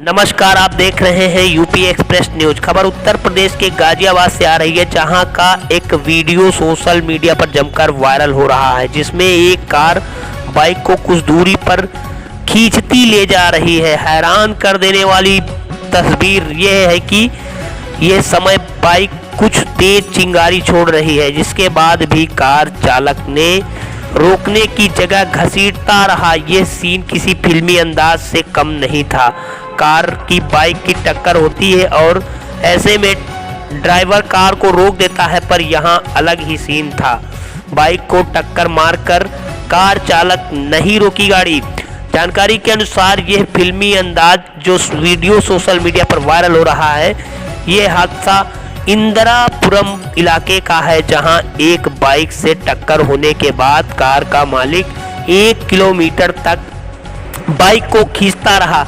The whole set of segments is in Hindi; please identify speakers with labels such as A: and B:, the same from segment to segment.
A: नमस्कार, आप देख रहे हैं यूपी एक्सप्रेस न्यूज। खबर उत्तर प्रदेश के गाजियाबाद से आ रही है, जहां का एक वीडियो सोशल मीडिया पर जमकर वायरल हो रहा है, जिसमें एक कार बाइक को कुछ दूरी पर खींचती ले जा रही है। हैरान कर देने वाली तस्वीर यह है कि यह समय बाइक कुछ तेज चिंगारी छोड़ रही है, जिसके बाद भी कार चालक ने रोकने की जगह घसीटता रहा। यह सीन किसी फिल्मी अंदाज से कम नहीं था। कार की बाइक की टक्कर होती है और ऐसे में ड्राइवर कार को रोक देता है, पर यहाँ अलग ही सीन था। बाइक को टक्कर मारकर कार चालक नहीं रोकी गाड़ी। जानकारी के अनुसार यह फिल्मी अंदाज जो वीडियो सोशल मीडिया पर वायरल हो रहा है, यह हादसा इंदिरापुरम इलाके का है, जहां एक बाइक से टक्कर होने के बाद कार का मालिक 1 किलोमीटर तक बाइक को खींचता रहा।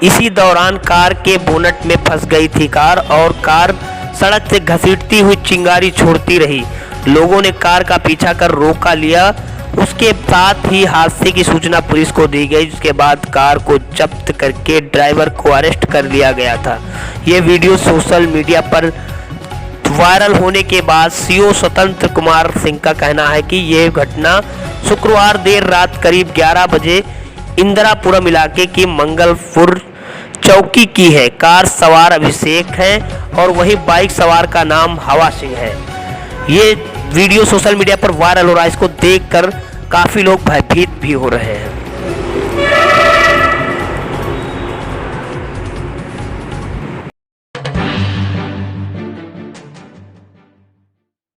A: इसी दौरान कार के बोनट में फंस गई थी कार, और कार सड़क से घसीटती हुई चिंगारी छोड़ती रही। लोगों ने कार का पीछा कर रोका लिया। उसके साथ ही हादसे की सूचना पुलिस को दी गई, जिसके बाद कार को जब्त करके ड्राइवर को अरेस्ट कर लिया गया था। ये वीडियो सोशल मीडिया पर वायरल होने के बाद सीओ स्वतंत्र कुमार सिंह का कहना है कि यह घटना शुक्रवार देर रात करीब 11 बजे इंदिरापुरम इलाके की मंगलपुर चौकी की है। कार सवार अभिषेक है और वही बाइक सवार का नाम हवा सिंह है। ये वीडियो सोशल मीडिया पर वायरल हो रहा है। इसको देखकर काफी लोग भयभीत भी हो रहे हैं।